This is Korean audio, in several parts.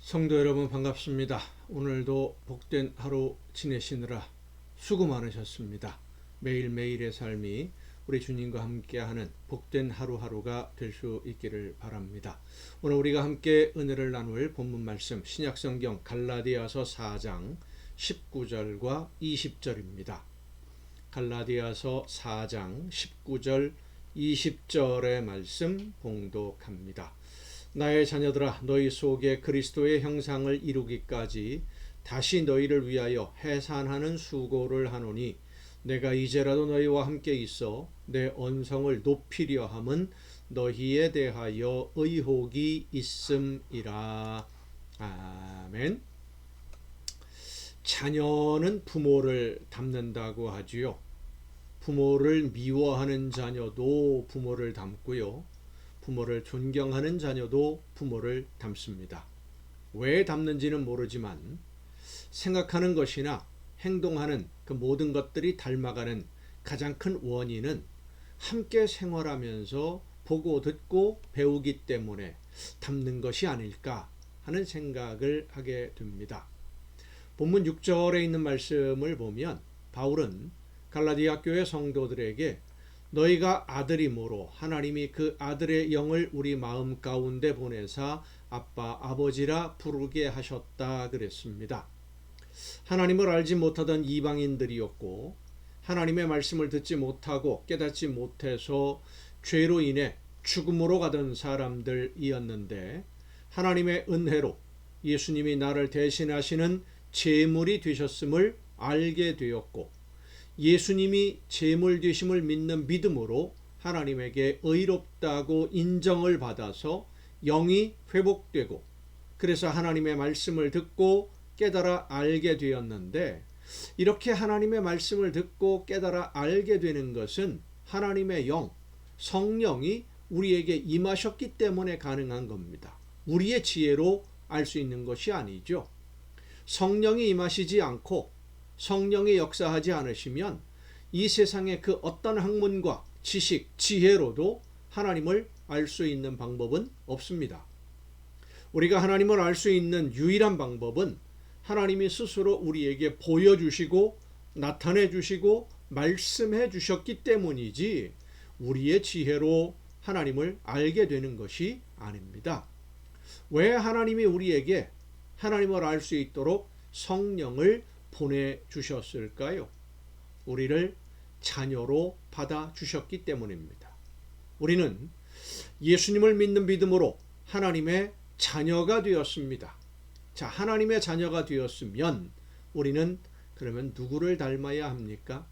성도 여러분 반갑습니다. 오늘도 복된 하루 지내시느라 수고 많으셨습니다. 매일매일의 삶이 우리 주님과 함께하는 복된 하루하루가 될 수 있기를 바랍니다. 오늘 우리가 함께 은혜를 나눌 본문 말씀 신약성경 갈라디아서 4장 19절과 20절입니다. 갈라디아서 4장 19절 20절의 말씀 봉독합니다. 나의 자녀들아, 너희 속에 그리스도의 형상을 이루기까지 다시 너희를 위하여 해산하는 수고를 하노니 내가 이제라도 너희와 함께 있어 내 언성을 높이려 함은 너희에 대하여 의혹이 있음이라. 아멘. 자녀는 부모를 닮는다고 하지요. 부모를 미워하는 자녀도 부모를 닮고요. 부모를 존경하는 자녀도 부모를 닮습니다. 왜 닮는지는 모르지만 생각하는 것이나 행동하는 그 모든 것들이 닮아가는 가장 큰 원인은 함께 생활하면서 보고 듣고 배우기 때문에 닮는 것이 아닐까 하는 생각을 하게 됩니다. 본문 6절에 있는 말씀을 보면 바울은 갈라디아 교회 성도들에게 너희가 아들이므로 하나님이 그 아들의 영을 우리 마음 가운데 보내사 아빠 아버지라 부르게 하셨다 그랬습니다. 하나님을 알지 못하던 이방인들이었고 하나님의 말씀을 듣지 못하고 깨닫지 못해서 죄로 인해 죽음으로 가던 사람들이었는데 하나님의 은혜로 예수님이 나를 대신하시는 제물이 되셨음을 알게 되었고 예수님이 제물 되심을 믿는 믿음으로 하나님에게 의롭다고 인정을 받아서 영이 회복되고 그래서 하나님의 말씀을 듣고 깨달아 알게 되었는데 이렇게 하나님의 말씀을 듣고 깨달아 알게 되는 것은 하나님의 영, 성령이 우리에게 임하셨기 때문에 가능한 겁니다. 우리의 지혜로 알 수 있는 것이 아니죠. 성령이 임하시지 않고 성령이 역사하지 않으시면 이 세상의 그 어떤 학문과 지식, 지혜로도 하나님을 알 수 있는 방법은 없습니다. 우리가 하나님을 알 수 있는 유일한 방법은 하나님이 스스로 우리에게 보여주시고 나타내 주시고 말씀해 주셨기 때문이지 우리의 지혜로 하나님을 알게 되는 것이 아닙니다. 왜 하나님이 우리에게 하나님을 알 수 있도록 성령을 보내주셨을까요? 우리를 자녀로 받아주셨기 때문입니다. 우리는 예수님을 믿는 믿음으로 하나님의 자녀가 되었습니다. 자, 하나님의 자녀가 되었으면 우리는 그러면 누구를 닮아야 합니까?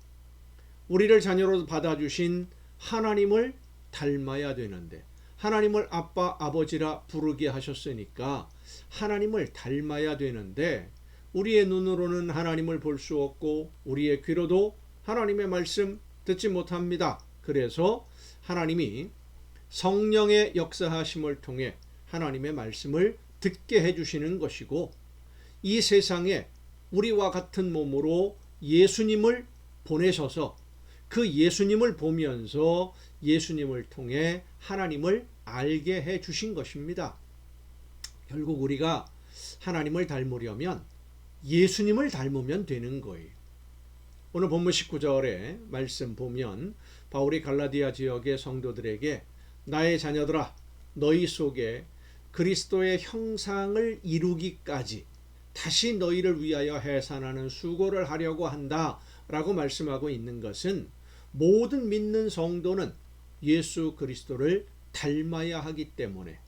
우리를 자녀로 받아주신 하나님을 닮아야 되는데 하나님을 아빠, 아버지라 부르게 하셨으니까 하나님을 닮아야 되는데 우리의 눈으로는 하나님을 볼 수 없고 우리의 귀로도 하나님의 말씀 듣지 못합니다. 그래서 하나님이 성령의 역사하심을 통해 하나님의 말씀을 듣게 해주시는 것이고 이 세상에 우리와 같은 몸으로 예수님을 보내셔서 그 예수님을 보면서 예수님을 통해 하나님을 알게 해주신 것입니다. 결국 우리가 하나님을 닮으려면 예수님을 닮으면 되는 거예요. 오늘 본문 19절에 말씀 보면 바울이 갈라디아 지역의 성도들에게 나의 자녀들아 너희 속에 그리스도의 형상을 이루기까지 다시 너희를 위하여 해산하는 수고를 하려고 한다 라고 말씀하고 있는 것은 모든 믿는 성도는 예수 그리스도를 닮아야 하기 때문에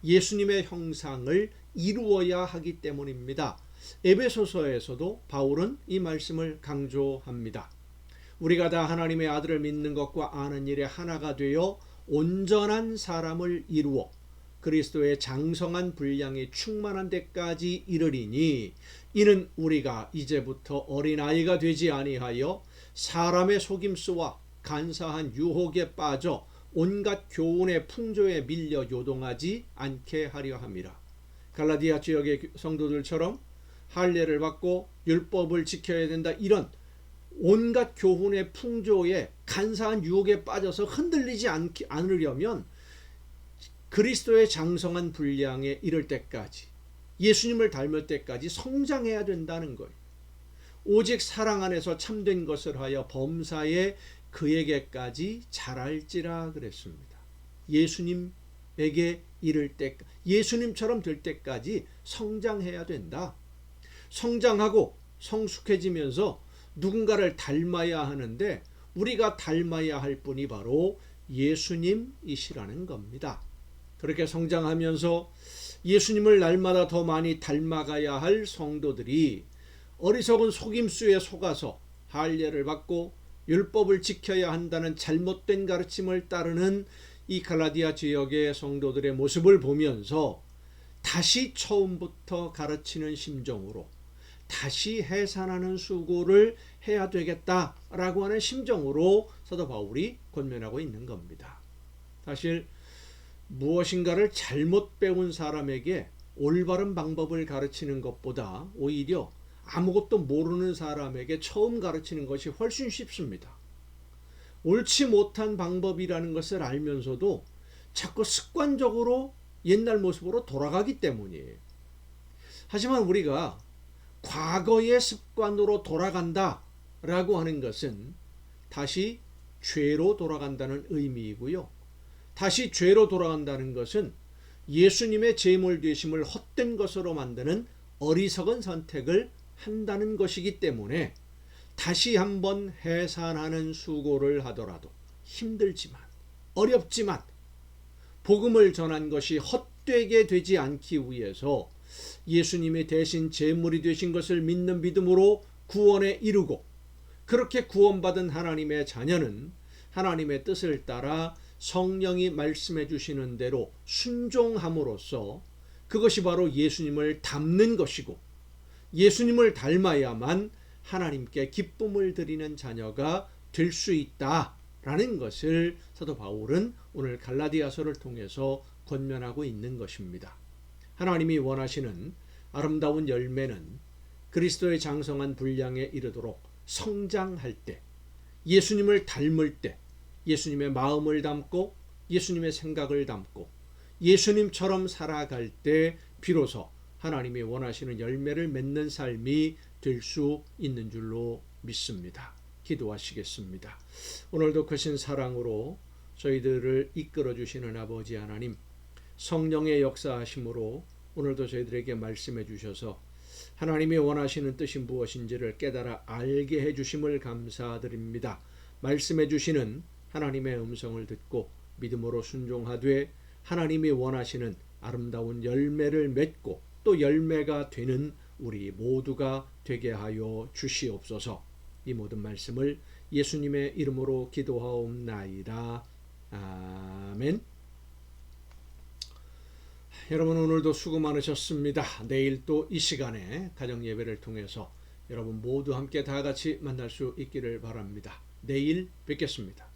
예수님의 형상을 이루어야 하기 때문입니다. 에베소서에서도 바울은 이 말씀을 강조합니다. 우리가 다 하나님의 아들을 믿는 것과 아는 일에 하나가 되어 온전한 사람을 이루어 그리스도의 장성한 분량이 충만한 데까지 이르리니 이는 우리가 이제부터 어린아이가 되지 아니하여 사람의 속임수와 간사한 유혹에 빠져 온갖 교훈의 풍조에 밀려 요동하지 않게 하려 함이라. 갈라디아 지역의 성도들처럼 할례를 받고 율법을 지켜야 된다 이런 온갖 교훈의 풍조에 간사한 유혹에 빠져서 흔들리지 않으려면 그리스도의 장성한 분량에 이를 때까지 예수님을 닮을 때까지 성장해야 된다는 거예요. 오직 사랑 안에서 참된 것을 하여 범사에 그에게까지 자랄지라 그랬습니다. 예수님에게 이를 때, 예수님처럼 될 때까지 성장해야 된다. 성장하고 성숙해지면서 누군가를 닮아야 하는데 우리가 닮아야 할 분이 바로 예수님이시라는 겁니다. 그렇게 성장하면서 예수님을 날마다 더 많이 닮아가야 할 성도들이 어리석은 속임수에 속아서 할례를 받고 율법을 지켜야 한다는 잘못된 가르침을 따르는 이 갈라디아 지역의 성도들의 모습을 보면서 다시 처음부터 가르치는 심정으로 다시 해산하는 수고를 해야 되겠다라고 하는 심정으로 사도 바울이 권면하고 있는 겁니다. 사실 무엇인가를 잘못 배운 사람에게 올바른 방법을 가르치는 것보다 오히려 아무것도 모르는 사람에게 처음 가르치는 것이 훨씬 쉽습니다. 옳지 못한 방법이라는 것을 알면서도 자꾸 습관적으로 옛날 모습으로 돌아가기 때문이에요. 하지만 우리가 과거의 습관으로 돌아간다라고 하는 것은 다시 죄로 돌아간다는 의미이고요. 다시 죄로 돌아간다는 것은 예수님의 제물 되심을 헛된 것으로 만드는 어리석은 선택을 한다는 것이기 때문에 다시 한번 해산하는 수고를 하더라도 힘들지만 어렵지만 복음을 전한 것이 헛되게 되지 않기 위해서 예수님이 대신 제물이 되신 것을 믿는 믿음으로 구원에 이르고 그렇게 구원받은 하나님의 자녀는 하나님의 뜻을 따라 성령이 말씀해 주시는 대로 순종함으로써 그것이 바로 예수님을 닮는 것이고 예수님을 닮아야만 하나님께 기쁨을 드리는 자녀가 될 수 있다라는 것을 사도 바울은 오늘 갈라디아서를 통해서 권면하고 있는 것입니다. 하나님이 원하시는 아름다운 열매는 그리스도의 장성한 분량에 이르도록 성장할 때, 예수님을 닮을 때, 예수님의 마음을 담고 예수님의 생각을 담고 예수님처럼 살아갈 때 비로소 하나님이 원하시는 열매를 맺는 삶이 될 수 있는 줄로 믿습니다. 기도하시겠습니다. 오늘도 크신 사랑으로 저희들을 이끌어 주시는 아버지 하나님, 성령의 역사하심으로 오늘도 저희들에게 말씀해 주셔서 하나님이 원하시는 뜻이 무엇인지를 깨달아 알게 해 주심을 감사드립니다. 말씀해 주시는 하나님의 음성을 듣고 믿음으로 순종하되 하나님이 원하시는 아름다운 열매를 맺고 또 열매가 되는 우리 모두가 되게 하여 주시옵소서. 이 모든 말씀을 예수님의 이름으로 기도하옵나이다. 아멘. 여러분 오늘도 수고 많으셨습니다. 내일 또 이 시간에 가정 예배를 통해서 여러분 모두 함께 다 같이 만날 수 있기를 바랍니다. 내일 뵙겠습니다.